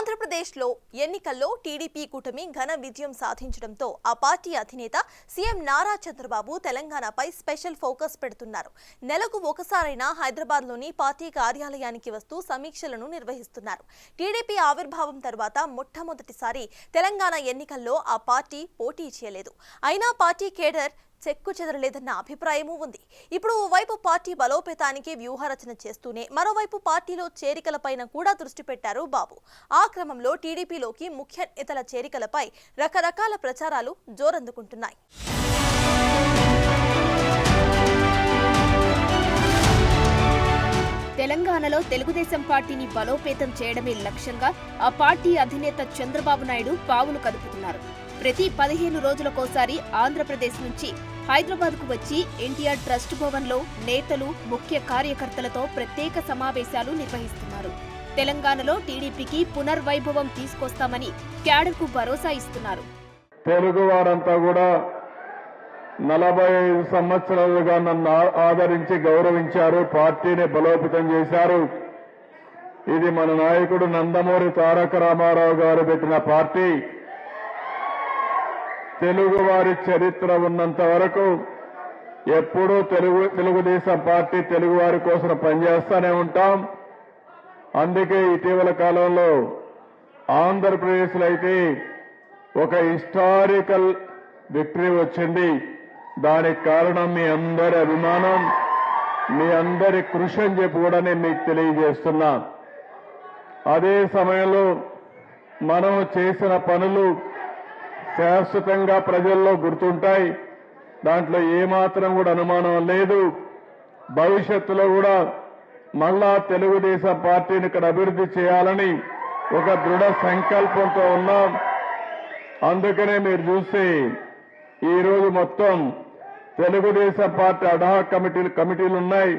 ఆంధ్రప్రదేశ్లో ఎన్నికల్లో టీడీపీ కూటమి ఘన విజయం సాధించడంతో ఆ పార్టీ అధినేత సీఎం నారా చంద్రబాబు తెలంగాణపై స్పెషల్ ఫోకస్ పెడుతున్నారు. నెలకు ఒకసారైనా హైదరాబాద్లోని పార్టీ కార్యాలయానికి వస్తూ సమీక్షలను నిర్వహిస్తున్నారు. టీడీపీ ఆవిర్భావం తర్వాత మొట్టమొదటిసారి తెలంగాణ ఎన్నికల్లో ఆ పార్టీ పోటీ చేయలేదు. అయినా పార్టీ కేడర్ చెక్కు చెదరలేదన్న అభిప్రాయమూ ఉంది. ఇప్పుడు ఓవైపు పార్టీ బలోపేతానికి వ్యూహరచన చేస్తూనే మరోవైపు పార్టీలో చేరికలపైన కూడా దృష్టి పెట్టారు బాబు. ఆ క్రమంలో టీడీపీలోకి ముఖ్య నేతల చేరికలపై రకరకాల ప్రచారాలు జోరందుకుంటున్నాయి. తెలంగాణలో తెలుగుదేశం పార్టీని బలోపేతం చేయడమే లక్ష్యంగా ఆ పార్టీ అధినేత చంద్రబాబు నాయుడు పావులు కదుపుతున్నారు. ప్రతి 15 రోజులకోసారి ఆంధ్రప్రదేశ్ నుంచి హైదరాబాద్కు వచ్చి ఎన్టీఆర్ ట్రస్ట్ భవన్లో నేతలు, ముఖ్య కార్యకర్తలతో ప్రత్యేక సమావేశాలు నిర్వహిస్తున్నారు. తెలంగాణలో టీడీపీకి పునర్వైభవం తీసుకొస్తామని క్యాడర్కు భరోసా ఇస్తున్నారు. తెలుగు వారంతా కూడా 45 సంవత్సరాలుగా నన్ను ఆదరించి గౌరవించారు, పార్టీని బలోపేతం చేశారు. ఇది మన నాయకుడు నందమూరి తారక రామారావు గారు పెట్టిన పార్టీ. తెలుగువారి చరిత్ర ఉన్నంత వరకు ఎప్పుడూ తెలుగుదేశం పార్టీ తెలుగువారి కోసం పనిచేస్తూనే ఉంటాం. అందుకే ఇటీవల కాలంలో ఆంధ్రప్రదేశ్లో అయితే ఒక హిస్టారికల్ విక్టరీ వచ్చింది. దానికి కారణం మీ అందరి అభిమానం, మీ అందరి కృషి అని చెప్పి కూడా నేను మీకు తెలియజేస్తున్నా. అదే సమయంలో మనం చేసిన పనులు శాశ్వతంగా ప్రజల్లో గుర్తుంటాయి. దాంట్లో ఏమాత్రం కూడా అనుమానం లేదు. భవిష్యత్తులో కూడా మళ్ళా తెలుగుదేశం పార్టీని ఇక్కడ అభివృద్ధి చేయాలని ఒక దృఢ సంకల్పంతో ఉన్నాం. అందుకనే మీరు చూస్తే ఈరోజు మొత్తం తెలుగుదేశం పార్టీ అడ్హాక్ కమిటీలు ఉన్నాయి.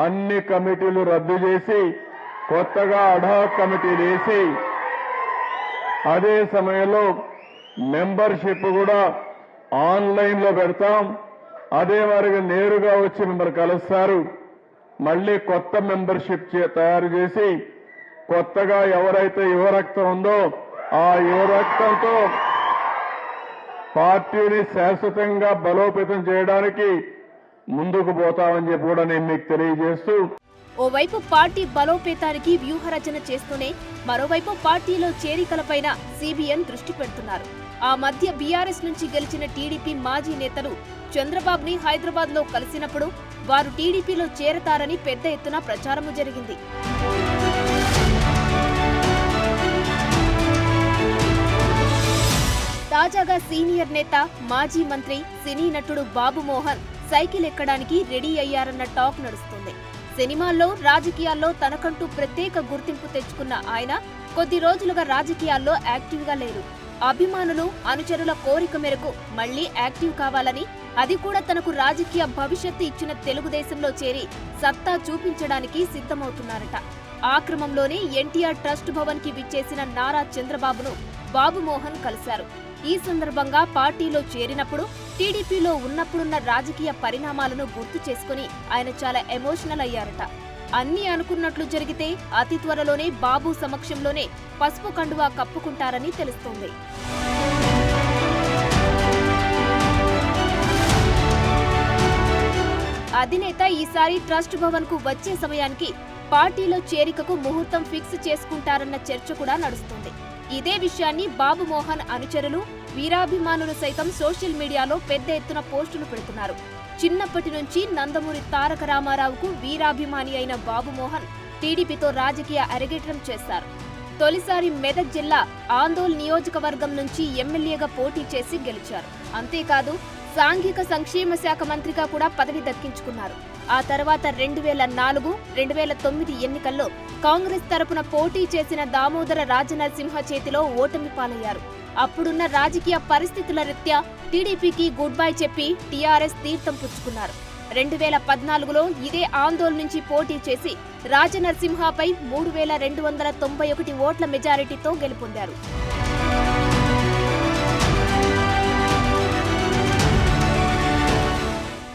అన్ని కమిటీలు రద్దు చేసి కొత్తగా అడ్హాక్ కమిటీలు వేసి అదే సమయంలో మెంబర్షిప్ కూడా ఆన్లైన్ లో పెడతాం. అదే వారికి నేరుగా వచ్చి మిమ్మల్ని కలుస్తారు. మళ్లీ కొత్త మెంబర్షిప్ తయారు చేసి కొత్తగా ఎవరైతే యువరక్తం ఉందో ఆ యువరక్తంతో పార్టీని శాశ్వతంగా బలోపేతం చేయడానికి ముందుకు పోతామని చెప్పి కూడా నేను మీకు తెలియజేస్తూ, ఓవైపు పార్టీ బలోపేతానికి వ్యూహరచన చేస్తూనే మరోవైపు పార్టీలో చేరికలపైన సిబిఎన్ దృష్టి పెడుతున్నారు. ఆ మధ్య బీఆర్ఎస్ నుంచి గెలిచిన టీడీపీ మాజీ నేతలు చంద్రబాబుని హైదరాబాద్ లో కలిసినప్పుడు వారు టీడీపీలో చేరతారని పెద్ద ఎత్తున ప్రచారము జరిగింది. తాజాగా సీనియర్ నేత, మాజీ మంత్రి, సినీ నటుడు బాబు మోహన్ సైకిల్ ఎక్కడానికి రెడీ అయ్యారన్న టాక్ నడుస్తుంది. సినిమాల్లో, రాజకీయాల్లో తనకంటూ ప్రత్యేక గుర్తింపు తెచ్చుకున్న ఆయన కొద్ది రోజులుగా రాజకీయాల్లో యాక్టివ్గా లేరు. అభిమానులు, అనుచరుల కోరిక మేరకు మళ్లీ యాక్టివ్ కావాలని, అది కూడా తనకు రాజకీయ భవిష్యత్తు ఇచ్చిన తెలుగుదేశంలో చేరి సత్తా చూపించడానికి సిద్ధమవుతున్నారట. ఆ క్రమంలోనే ఎన్టీఆర్ ట్రస్ట్ భవన్ కి విచ్చేసిన నారా చంద్రబాబును బాబు మోహన్ కలిశారు. ఈ సందర్భంగా పార్టీలో చేరినప్పుడు, టీడీపీలో ఉన్నప్పుడున్న రాజకీయ పరిణామాలను గుర్తు చేసుకుని ఆయన చాలా ఎమోషనల్ అయ్యారట. అన్నీ అనుకున్నట్లు జరిగితే అతి త్వరలోనే బాబు సమక్షంలోనే పసుపు కండువా కప్పుకుంటారని తెలుస్తోంది. అధినేత ఈసారి ట్రస్ట్ భవన్ కు వచ్చే సమయానికి పార్టీలో చేరికకు ముహూర్తం ఫిక్స్ చేసుకుంటారన్న చర్చ కూడా నడుస్తోంది. ఇదే విషయాన్ని బాబు మోహన్ అనుచరులు, వీరాభిమానులు సైతం సోషల్ మీడియాలో పెద్ద ఎత్తున పోస్టులు పెడుతున్నారు. చిన్నప్పటి నుంచి నందమూరి తారక రామారావుకు వీరాభిమాని అయిన బాబు మోహన్ టీడీపీతో రాజకీయ అరంగేట్రం చేశారు. తొలిసారి మెదక్ జిల్లా ఆందోళ్ నియోజకవర్గం నుంచి ఎమ్మెల్యేగా పోటీ చేసి గెలిచారు. అంతేకాదు సాంఘిక సంక్షేమ శాఖ మంత్రిగా కూడా పదవి దక్కించుకున్నారు. ఆ తర్వాత 2004, 2009 ఎన్నికల్లో కాంగ్రెస్ తరపున పోటీ చేసిన దామోదర రాజనరసింహ చేతిలో ఓటమి పాలయ్యారు. అప్పుడున్న రాజకీయ పరిస్థితుల రీత్యా టీడీపీకి గుడ్ బై చెప్పి టీఆర్ఎస్ తీర్థం పుచ్చుకున్నారు. 2014లో ఇదే ఆందోళన నుంచి పోటీ చేసి రాజనరసింహపై 3291 ఓట్ల మెజారిటీతో గెలుపొందారు.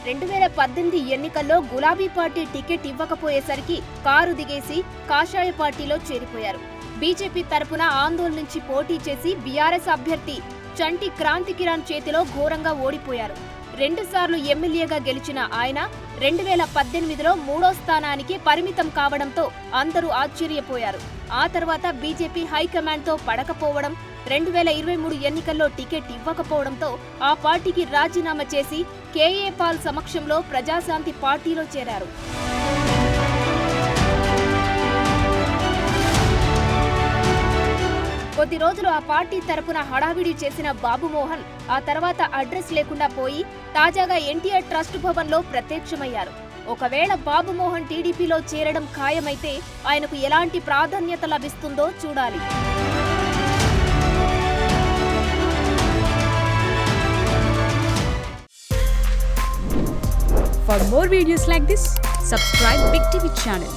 2018 ఎన్నికల్లో గులాబీ పార్టీ టికెట్ ఇవ్వకపోయేసరికి కారు దిగేసి కాషాయ పార్టీలో చేరిపోయారు. బీజేపీ తరపున ఆందోళన నుంచి పోటీ చేసి బీఆర్ఎస్ అభ్యర్థి చంటి క్రాంతి కిరణ్ చేతిలో ఘోరంగా ఓడిపోయారు. 2 సార్లు ఎమ్మెల్యేగా గెలిచిన ఆయన 2018లో 3వ స్థానానికి పరిమితం కావడంతో అందరూ ఆశ్చర్యపోయారు. ఆ తర్వాత బీజేపీ హైకమాండ్తో పడకపోవడం, 2023 ఎన్నికల్లో టికెట్ ఇవ్వకపోవడంతో ఆ పార్టీకి రాజీనామా చేసి కేఏ పాల్ సమక్షంలో ప్రజాశాంతి పార్టీలో చేరారు. కొద్ది రోజులు ఆ పార్టీ తరపున హడావిడి చేసిన బాబుమోహన్ ఆ తర్వాత అడ్రస్ లేకుండా పోయి తాజాగా ఎన్టీఆర్ ట్రస్ట్ భవన్లో ప్రత్యక్షమయ్యారు. ఒకవేళ బాబుమోహన్ టీడీపీలో చేరడం ఖాయమైతే ఆయనకు ఎలాంటి ప్రాధాన్యత లభిస్తుందో చూడాలి. For more videos like this, subscribe Big TV channel.